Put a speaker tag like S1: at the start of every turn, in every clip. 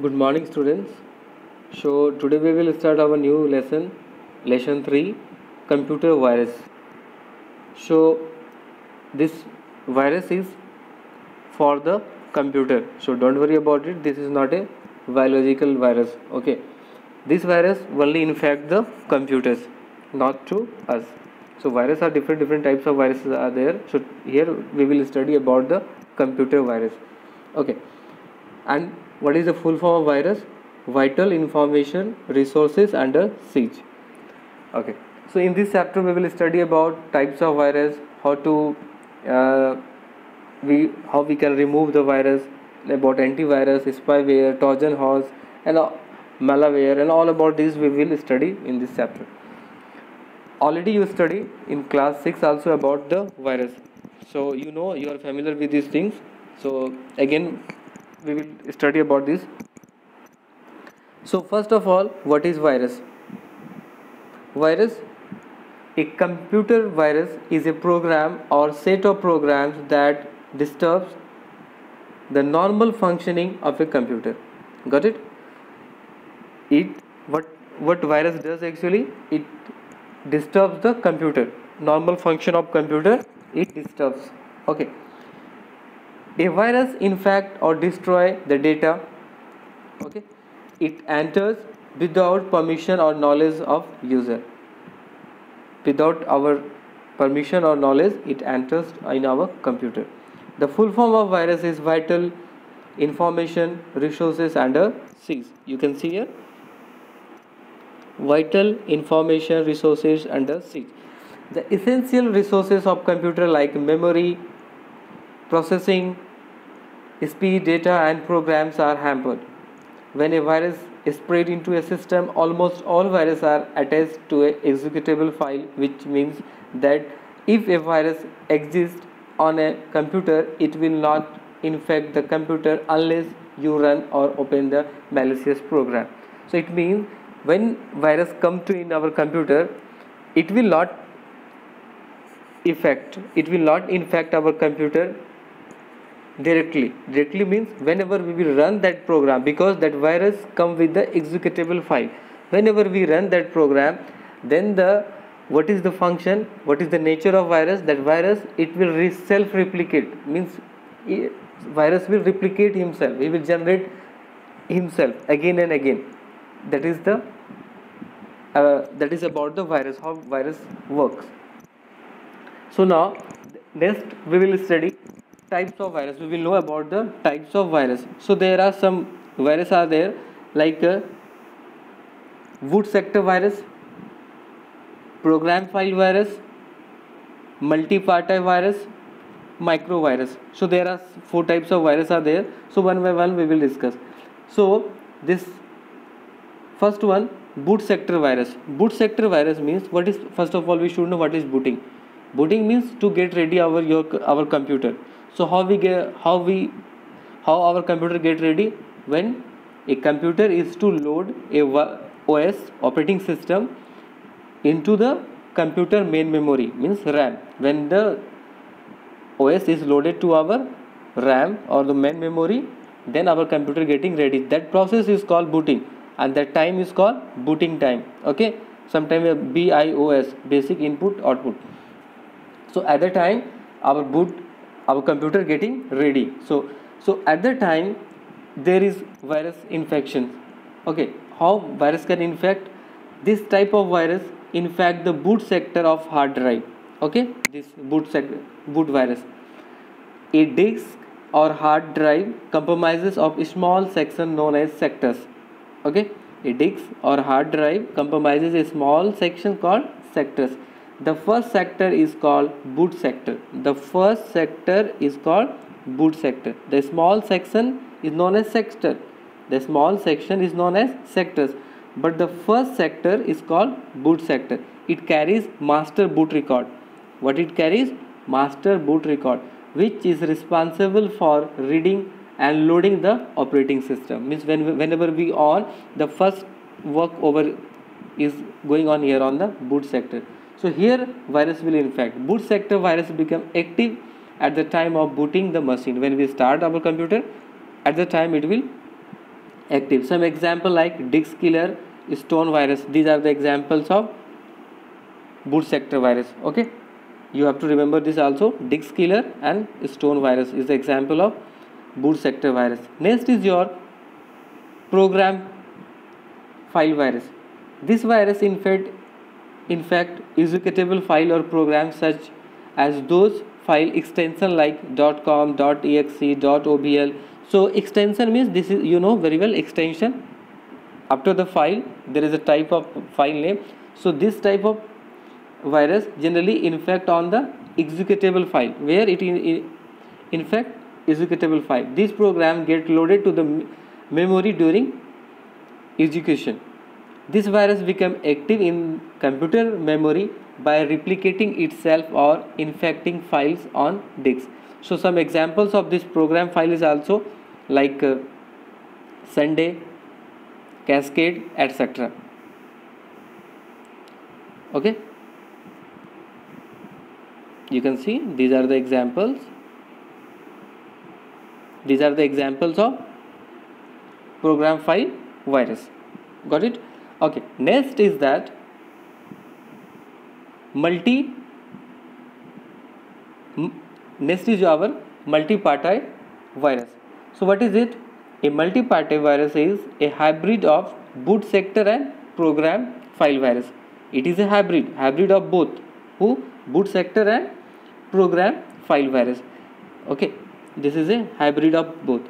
S1: Good morning, students. So, today we will start our new lesson 3, computer virus. So, this virus is for the computer. So, don't worry about it. This is not a biological virus. Okay, this virus only infect the computers, not to us. So, viruses are different types of viruses are there. So, here we will study about the computer virus. Okay, and what is the full form of virus? Vital information resources under siege. Okay, so in this chapter we will study about types of virus, uh, how we can remove the virus, about antivirus, spyware, trojan horse, and malware, and all about this we will study in this chapter. Already you study in class 6 also about the virus, so you are familiar with these things. So again we will study about this. So first of all, what is virus? Virus, a computer virus is a program or set of programs that disturbs the normal functioning of a computer. Got it? It what virus does actually? It disturbs the computer. Normal function of computer, it disturbs. Okay. A virus infect or destroy the data. Okay. It enters without permission or knowledge of user. Without our permission or knowledge, it enters in our computer. The full form of virus is vital information resources under siege. You can see here, vital information resources under siege. The essential resources of computer like memory, processing speed, data and programs are hampered. When a virus is spread into a system, almost all viruses are attached to a executable file, which means that if a virus exists on a computer, it will not infect the computer unless you run or open the malicious program. So it means when virus come to in our computer, it will not infect our computer directly means whenever we will run that program, because that virus come with the executable file. Whenever we run that program, then what is the function, what is the nature of virus? That virus, it will self replicate, means virus will replicate himself, he will generate himself again and again. That is about the virus, how virus works. So now next we will study types of virus. We will know about the types of virus. So there are some viruses are there like root sector virus, program file virus, multi-party virus, microvirus. So there are 4 types of virus are there. So one by one we will discuss. So this first one, boot sector virus. Boot sector virus means, what is, first of all we should know what is booting. Booting means to get ready our computer. So how our computer get ready? When a computer is to load a OS operating system into the computer main memory, means RAM. When the OS is loaded to our RAM or the main memory, then our computer getting ready. That process is called booting, and that time is called booting time. Okay, sometimes BIOS, basic input output. So at the time our computer getting ready. So at the time there is virus infection. Okay, how virus can infect? This type of virus infect the boot sector of hard drive. Okay, this boot virus. A disk or hard drive compromises of a small section known as sectors. Okay, a disk or hard drive compromises a small section called sectors. The first sector is called boot sector. The first sector is called boot sector. The small section is known as sector. The small section is known as sectors. But the first sector is called boot sector. It carries master boot record. What it carries? Master boot record, which is responsible for reading and loading the operating system. Means whenever we on, the first work over is going on here on the boot sector. So here virus will infect. Boot sector virus become active at the time of booting the machine. When we start our computer, at the time it will active. Some example like disk killer, stone virus. These are the examples of boot sector virus. Okay, you have to remember this also. Disk killer and stone virus is the example of boot sector virus. Next is your program file virus. This virus in fact executable file or programs such as those file extension like .com, .exe, .obl. So extension means, this is, you know very well, extension. After the file there is a type of file name. So this type of virus generally infect on the executable file, where it infect executable file. This program get loaded to the memory during execution. This virus become active in computer memory by replicating itself or infecting files on disk. So some examples of this program file is also like Sunday, Cascade, etc. Okay, you can see these are the examples. These are the examples of program file virus. Got it? Okay, next is that next is our multi-party virus. So what is it? A multi-party virus is a hybrid of boot sector and program file virus. It is a hybrid of both, boot sector and program file virus. Okay, this is a hybrid of both.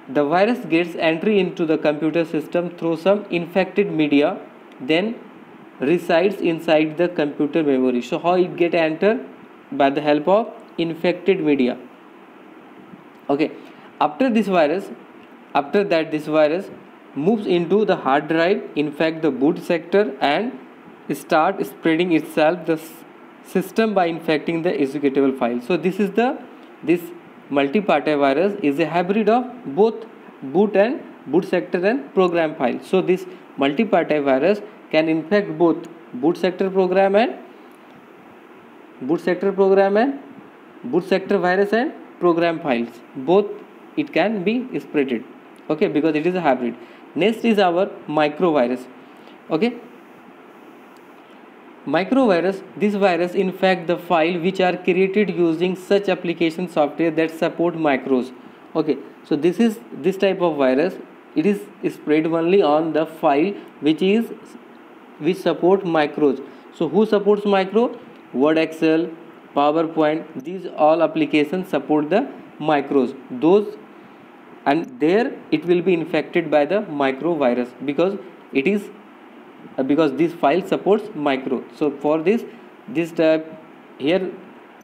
S1: The virus gets entry into the computer system through some infected media, then resides inside the computer memory. So how it get enter? By the help of infected media. Okay, after this virus moves into the hard drive, infect the boot sector and start spreading itself the system by infecting the executable file. So this multi-party virus is a hybrid of both boot sector and program file. So this multi-party virus can infect both boot sector program and boot sector virus and program files. Both it can be spreaded. Okay, because it is a hybrid. Next is our microvirus. Okay, microvirus, this virus infect the file which are created using such application software that support micros. Okay, so this type of virus, it is spread only on the file which support macros. So who supports macro? Word, Excel, PowerPoint, these all applications support the macros. Those, and there it will be infected by the microvirus because this file supports micro. So for this type here,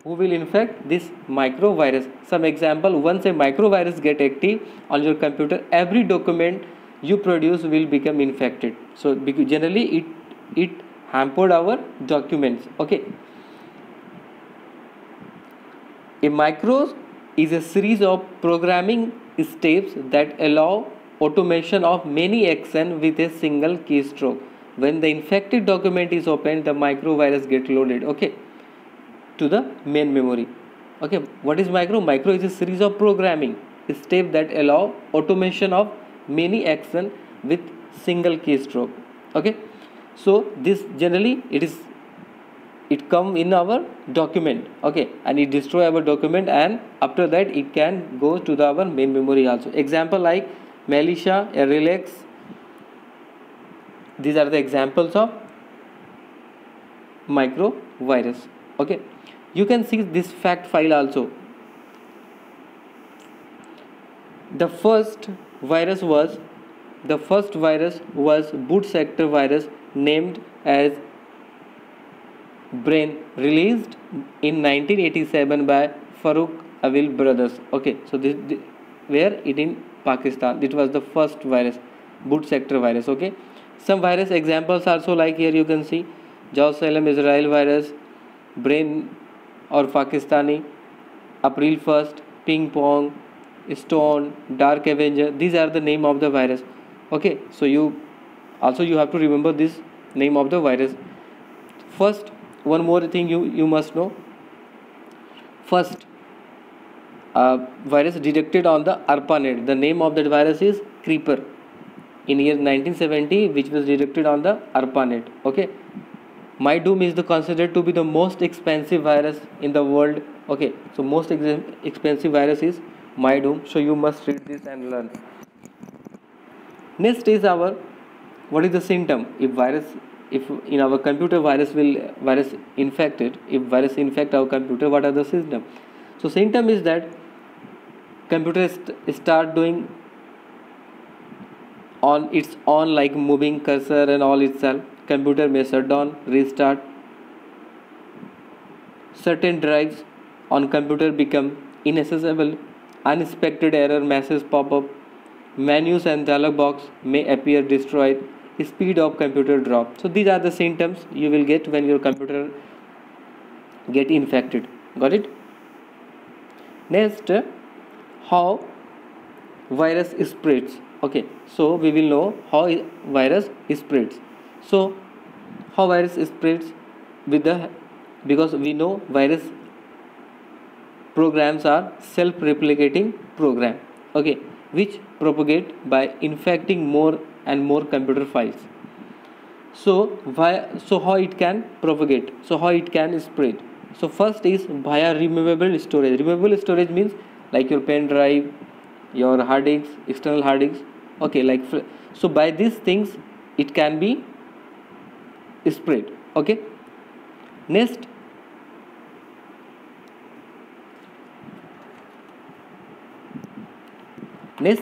S1: who will infect? This microvirus. Some example: once a microvirus get active on your computer, every document you produce will become infected. So generally it hampered our documents. Okay, a macros is a series of programming steps that allow automation of many actions with a single keystroke. When the infected document is opened, the microvirus get loaded, okay, to the main memory. Okay, what is micro? Micro is a series of programming steps that allow automation of many actions with single keystroke. Okay, so this generally it come in our document. Okay, and it destroy our document, and after that it can go to our main memory also. Example like Militia, Relax. These are the examples of microvirus. Okay, you can see this fact file also. The first virus was boot sector virus, named as Brain, released in 1987 by Farooq Avil brothers. Okay, so this where it in Pakistan. It was the first virus, boot sector virus. Okay, some virus examples also, like here you can see Jerusalem Israel virus, Brain or Pakistani, April 1st, Ping Pong, Stone, Dark Avenger. These are the name of the virus. Okay, so you have to remember this name of the virus. First, one more thing you must know. First, virus detected on the ARPANET. The name of that virus is Creeper in year 1970, which was detected on the ARPANET. Okay, MyDoom is considered to be the most expensive virus in the world. Okay, so most expensive virus is MyDoom. So you must read this and learn. Next is our, what is the symptom if virus, if in our computer virus infected, if virus infect our computer, what are the symptom? So symptom is that computer start doing on its own, like moving cursor and all itself. Computer may shut down, restart. Certain drives on computer become inaccessible. Unexpected error messages pop up. Menus and dialog box may appear destroyed. Speed of computer drop. So these are the symptoms you will get when your computer get infected. Got it? Next, how virus spreads. Okay, so we will know how virus spreads. So how virus spreads with the, because we know virus programs are self-replicating program, okay, which propagate by infecting more and more computer files. So how it can propagate, so how it can spread? So first is via removable storage. Removable storage means like your pen drive, your hard disks, external hard disks. Okay, like, so by these things it can be spread. Okay, next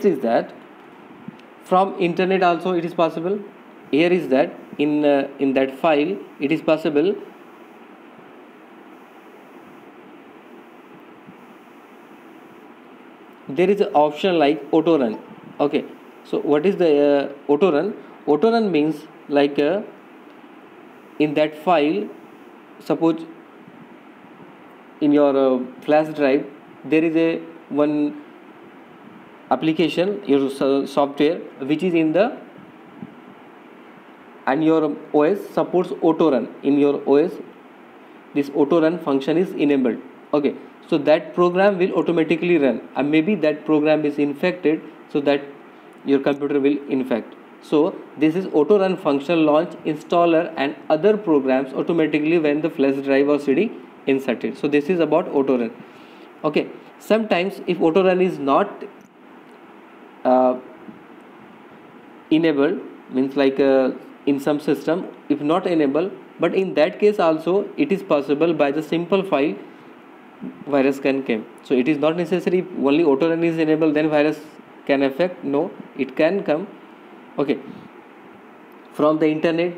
S1: is that from internet also it is possible. Here is that in that file it is possible. There is an option like auto run. Okay, so what is the auto run? Auto run means like in that file, suppose in your flash drive there is a one application, your software which is in the, and your OS supports auto run. In your OS this auto run function is enabled. Okay, so that program will automatically run, and maybe that program is infected, so that your computer will infect. So this is auto run function launch installer and other programs automatically when the flash drive or CD inserted. So this is about auto run. Okay, sometimes if auto run is not enabled, means like in some system if not enabled, but in that case also it is possible by the simple file virus can come. So it is not necessary only auto run is enabled then virus can affect. No, it can come. Okay, from the internet,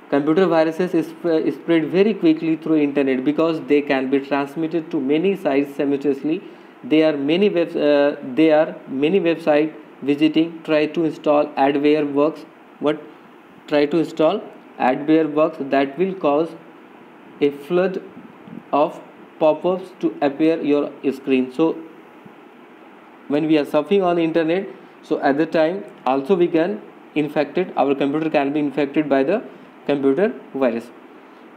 S1: computer viruses is spread very quickly through internet because they can be transmitted to many sites simultaneously. There are many websites visiting try to install adware works. What? Try to install adware works that will cause a flood of pop-ups to appear your screen. So when we are surfing on the internet, so at the time also we can infected, our computer can be infected by the computer virus.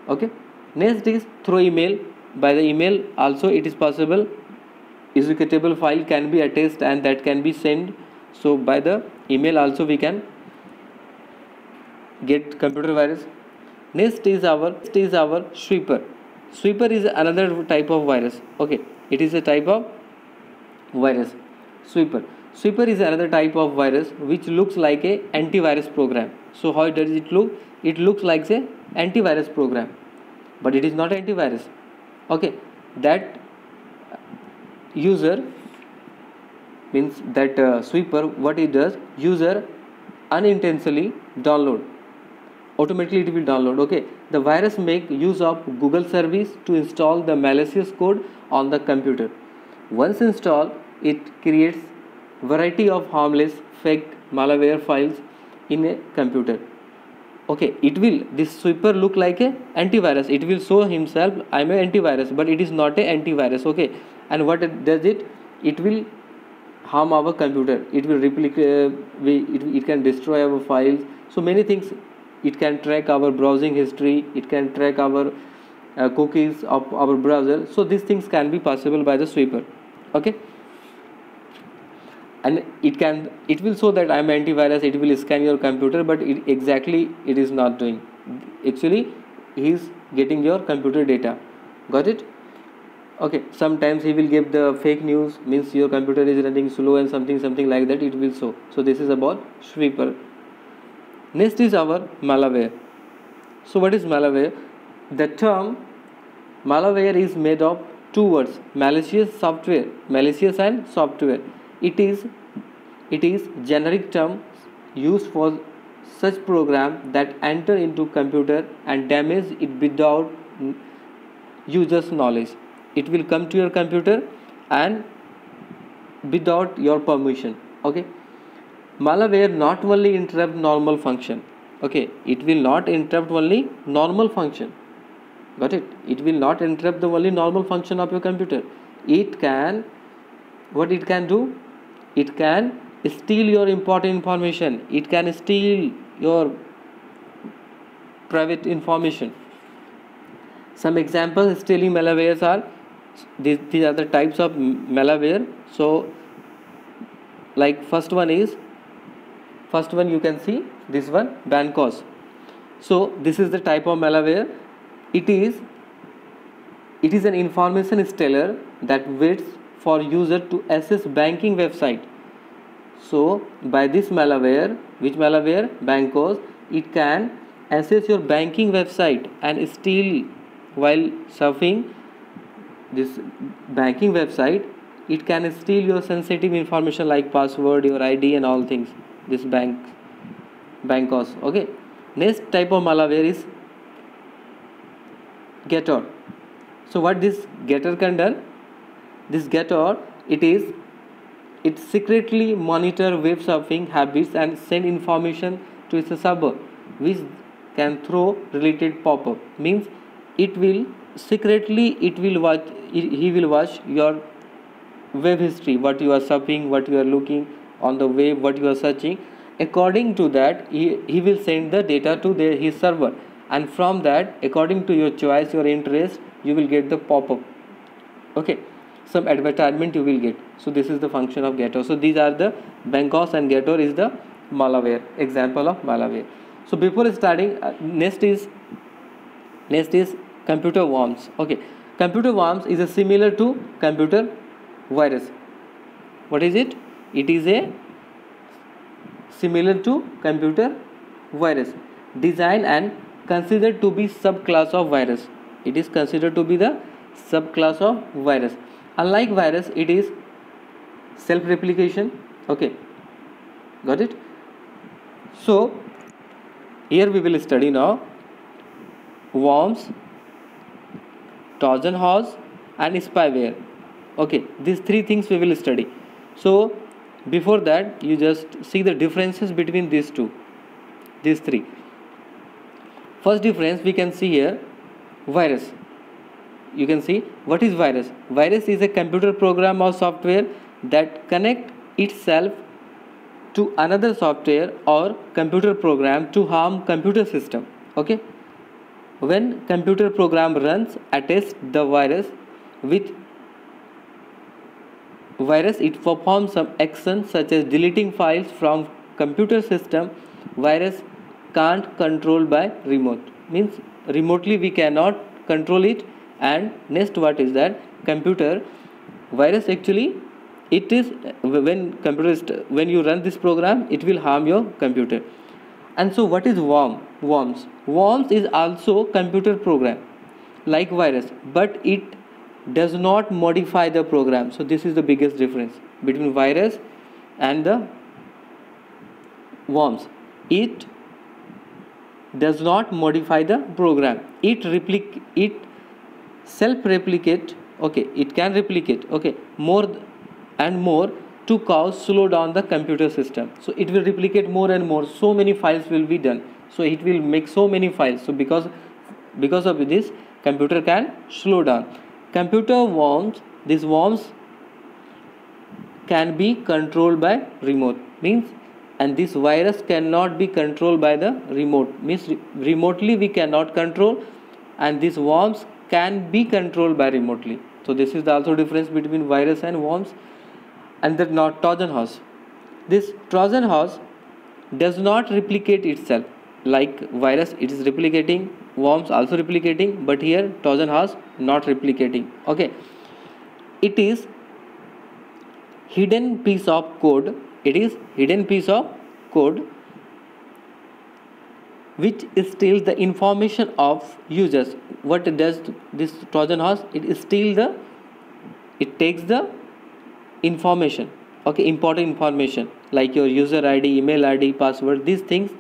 S1: Okay, next is through email. By the email also it is possible, executable file can be attached and that can be sent. So by the email also we can get computer virus. Next is our sweeper. Sweeper is another type of virus. Okay, it is a type of virus. Sweeper is another type of virus which looks like a antivirus program. So how does it look? It looks like a antivirus program, but it is not antivirus. Okay, that user means that sweeper, what it does, user unintentionally download, automatically it will download. Okay, the virus make use of Google service to install the malicious code on the computer. Once installed, it creates variety of harmless fake malware files in a computer. Okay, it will, this sweeper look like a antivirus. It will show himself I am a antivirus, but it is not a antivirus. Okay, and what it does, it will harm our computer. It will replicate, it can destroy our files. So many things. It can track our browsing history. It can track our cookies of our browser. So these things can be possible by the sweeper. Okay, and it will show that I'm antivirus, it will scan your computer, but it is not doing. Actually he is getting your computer data. Got it? Okay, sometimes he will give the fake news, means your computer is running slow and something like that, it will show. So this is about sweeper. Next is our malware. So what is malware? The term malware is made of two words, malicious software, malicious and software. It is generic term used for such program that enter into computer and damage it without user's knowledge. It will come to your computer and without your permission. Okay, malware not only interrupt normal function. Okay, it will not interrupt only normal function. Got it? It will not interrupt the only normal function of your computer. It can, what it can do? It can steal your important information. It can steal your private information. Some examples stealing malwares are these are the types of malware. So like first one you can see this one, Bancos. So this is the type of malware. It is an information stealer that waits for user to access banking website. So by this malware, which malware? Bancos, it can access your banking website and steal while surfing this banking website. It can steal your sensitive information like password, your ID and all things. This Bancos. Okay. Next type of malware is Getor. So what this Getor can do? This Getor, it secretly monitor web surfing habits and send information to its server, which can throw related pop-up. Means it will secretly he will watch your web history, what you are surfing, what you are looking on the web, what you are searching. According to that, he will send the data to his server, and from that, according to your choice, your interest, you will get the pop-up. Okay, some advertisement you will get. So this is the function of Getor. So these are the Bancos, and Getor is the malware, example of malware. So before starting, next is computer worms. Okay, computer worms is a similar to computer virus. What is it? It is a similar to computer virus, designed and considered to be subclass of virus. It is considered to be the subclass of virus. Unlike virus, it is self-replication. Okay, got it? So here we will study now worms, Trojan horse and spyware. Okay, these three things we will study. So before that, you just see the differences between these three. First difference we can see here, virus. You can see what is virus. Virus is a computer program or software that connect itself to another software or computer program to harm computer system. Okay, when computer program runs attached the virus with virus, it performs some action such as deleting files from computer system. Virus can't control by remote, means remotely we cannot control it. And next, what is that? Computer virus, actually it is when you run this program, it will harm your computer. And so what is worms is also computer program like virus, but it does not modify the program. So this is the biggest difference between virus and the worms. It does not modify the program. It self-replicate. Okay, it can replicate, okay, more and more to cause slow down the computer system. So it will replicate more and more, so many files will be done, so it will make so many files. So because of this, computer can slow down. Computer worms, these worms can be controlled by remote, means, and this virus cannot be controlled by the remote, means remotely we cannot control, and these worms can be controlled by remotely. So this is the also difference between virus and worms. And the Trojan horse. This Trojan horse does not replicate itself. Like virus, it is replicating, worms also replicating, but here Trojan horse not replicating. Okay, it is hidden piece of code. It is hidden piece of code which steals the information of users. What does this Trojan horse? It takes the information, okay, important information like your user ID, email ID, password, these things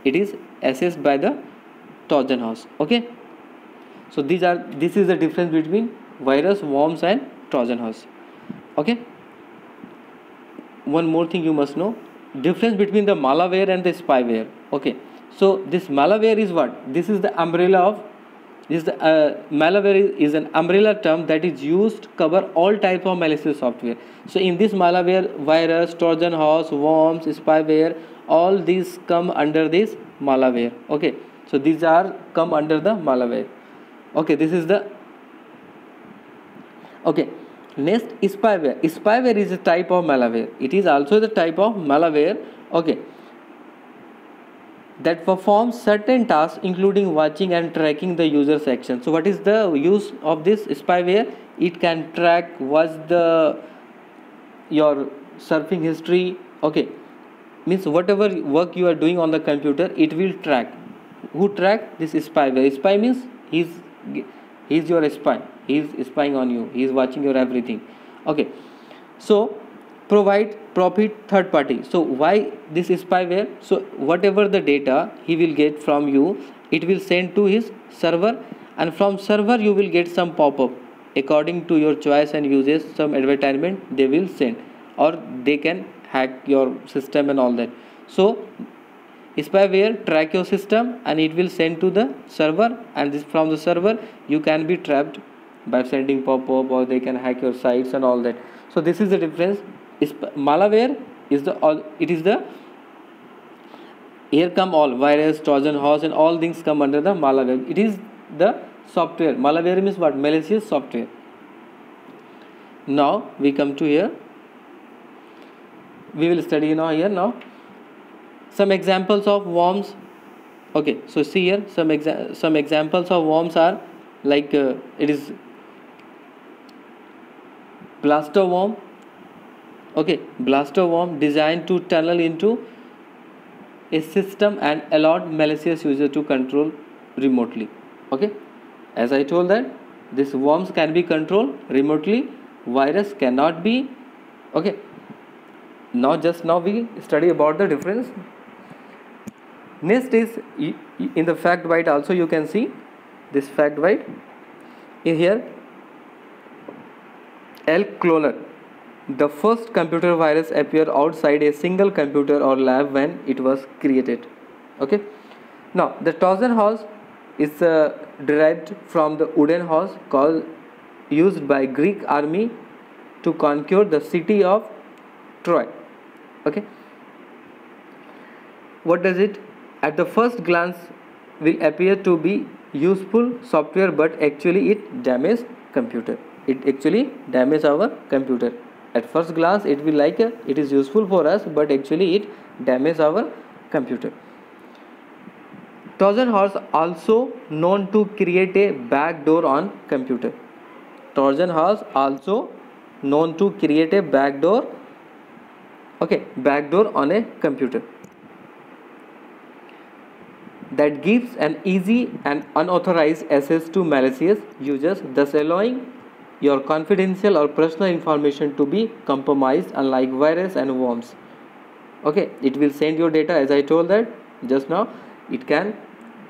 S1: it is accessed by the Trojan horse. Okay, so this is the difference between virus, worms and Trojan horse. Okay, one more thing you must know, difference between the malware and the spyware. Okay, so this malware is what? This is the umbrella of malware is an umbrella term that is used to cover all types of malicious software. So in this malware, virus, Trojan horse, worms, spyware, all these come under this malware. Okay, so these are come under the malware. Okay, this is the okay. Next, spyware. Spyware is a type of malware. It is also the type of malware. Okay, that performs certain tasks including watching and tracking the user's action. So what is the use of this spyware? It can track what's your surfing history. Okay, means whatever work you are doing on the computer, it will track. Who track? This spyware. Spy means he's your spy. He's spying on you. He's watching your everything. Okay, so provide profit third party. So why this spyware? So whatever the data he will get from you, it will send to his server, and from server you will get some pop-up according to your choice and uses. Some advertisement they will send, or they can hack your system and all that. So spyware track your system and it will send to the server, and this from the server you can be trapped by sending pop-up, or they can hack your sites and all that. So this is the difference. Malware is here come all virus, Trojan horse and all things come under the malware. It is the software. Malware means what? Malicious software. Now we come to here. We will study now some examples of worms. Okay, so see here some examples of worms are like it is blaster worm. Okay, blaster worm designed to tunnel into a system and allowed malicious user to control remotely. Okay, as I told that these worms can be controlled remotely, virus cannot be. Okay, now we study about the difference. Next is in the fact byte. Also you can see this fact byte in here. Elk cloner. The first computer virus appeared outside a single computer or lab when it was created. Okay, now the Trojan horse is derived from the wooden horse used by Greek army to conquer the city of Troy. Okay, what does it? At the first glance will appear to be useful software, but actually it damages computer. It actually damages our computer. At first glance it will like it is useful for us, but actually it damages our computer. Trojan horse also known to create a backdoor on computer. Trojan horse also known to create a backdoor. Okay, backdoor on a computer that gives an easy and unauthorized access to malicious users, thus allowing your confidential or personal information to be compromised, unlike virus and worms. Okay, it will send your data, as I told that just now. It can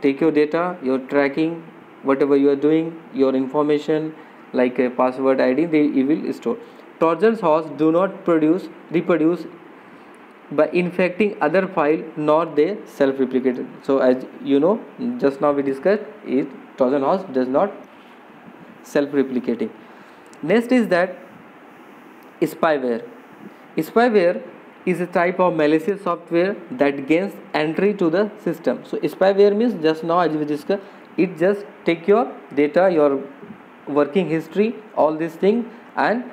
S1: take your data, your tracking, whatever you are doing, your information like a password ID, it will store. Trojan horse do not reproduce by infecting other file, nor they self-replicate. So as you know, just now we discussed it, Trojan horse does not self-replicating. Next is that spyware. Spyware is a type of malicious software that gains entry to the system. So spyware means, just now as we discussed, it just take your data, your working history, all these things, and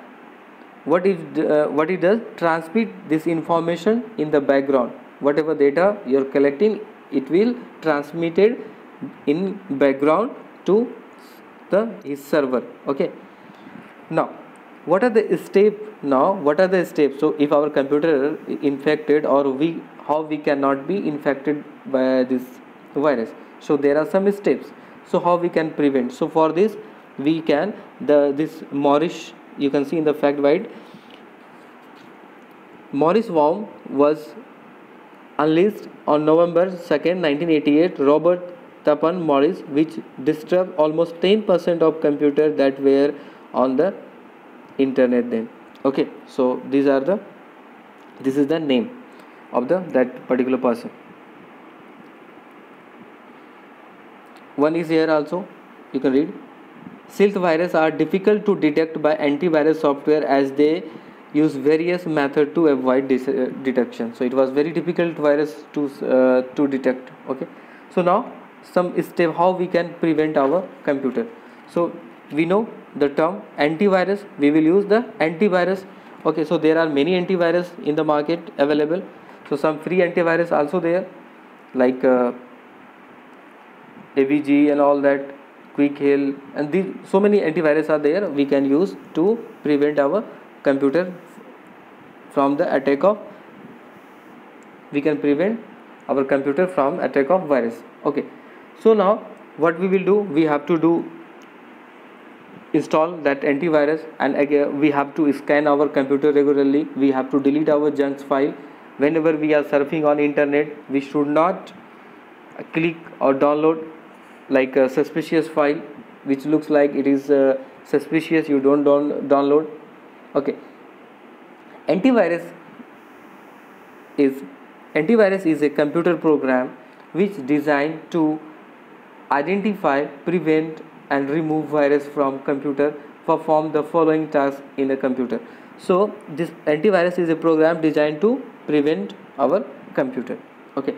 S1: what it does, transmit this information in the background. Whatever data you're collecting, it will transmitted in background to his server. Okay, now what are the steps? So if our computer infected, or how we cannot be infected by this virus, so there are some steps. So how we can prevent? So for this, we can this Morris, you can see in the fact guide, Morris worm was unleashed on November 2nd, 1988. Robert Tapan Morris, which disturbed almost 10% of computers that were on the internet then. Okay, so this is the name of that particular person. One is here also, you can read. Stealth viruses are difficult to detect by antivirus software as they use various methods to avoid detection. So it was very difficult virus to detect. Okay, so now some step how we can prevent our computer. So we know the term antivirus, we will use the antivirus. Okay, so there are many antivirus in the market available. So some free antivirus also there, like AVG and all that, Quick-Heal, and these so many antivirus are there we can use to prevent our computer from the attack of, we can prevent our computer from attack of virus. Okay, so now what we will do, we have to do install that antivirus, and again we have to scan our computer regularly. We have to delete our junk file. Whenever we are surfing on internet, we should not click or download like a suspicious file which looks like it is suspicious. You don't download. Okay, antivirus is a computer program which is designed to identify, prevent and remove virus from computer, perform the following tasks in a computer. So this antivirus is a program designed to prevent our computer. Okay,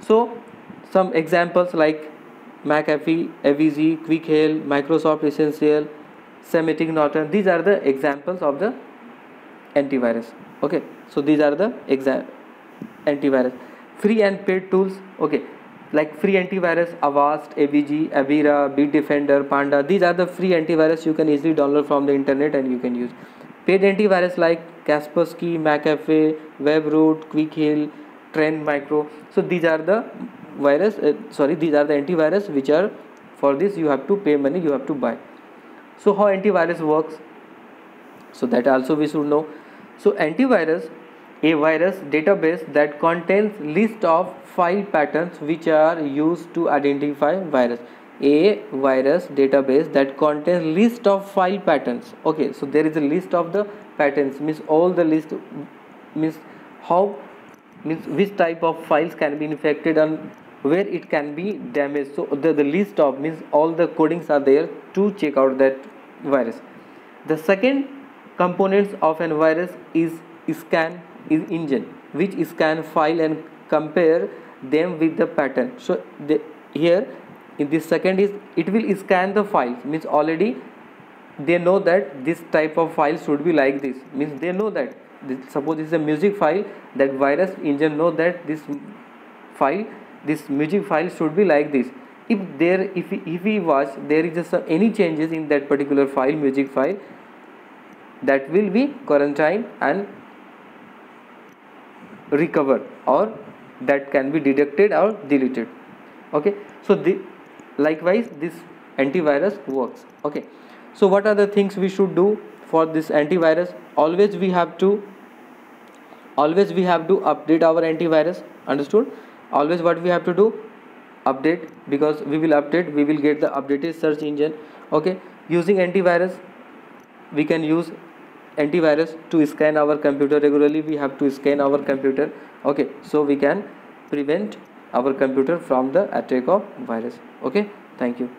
S1: so some examples like McAfee, AVG, Quick-Heal, Microsoft Essential, Semitic Norton, these are the examples of the antivirus. Okay, so these are the antivirus. Free and paid tools. Okay, like free antivirus, Avast, AVG, Avira, Bitdefender, Panda, these are the free antivirus you can easily download from the internet and you can use. Paid antivirus like Kaspersky, McAfee, WebRoot, Quick-Heal, Trend Micro. So these are the these are the antivirus which are, for this you have to pay money, you have to buy. So how antivirus works, so that also we should know. So antivirus, a virus database that contains list of file patterns which are used to identify virus. A virus database that contains list of file patterns. Okay, so there is a list of the patterns, means all the list, means how, means which type of files can be infected and where it can be damaged. So the list of, means all the codings are there to check out that virus. The second components of an virus is scan engine, which scan file and compare them with the pattern. So here in this second is, it will scan the files, means already they know that this type of file should be like this, means they know that suppose this is a music file, that virus engine know that this music file should be like this. If we watch there is just any changes in that particular file, music file, that will be quarantined and recovered, or that can be detected or deleted. Okay, so likewise this antivirus works. Okay, so what are the things we should do for this antivirus? Always we have to update our antivirus. Understood? Always what we have to do, update, because we will update, we will get the updated search engine. Okay, using antivirus, we can use antivirus to scan our computer regularly. We have to scan our computer. Okay, so we can prevent our computer from the attack of virus. Okay, thank you.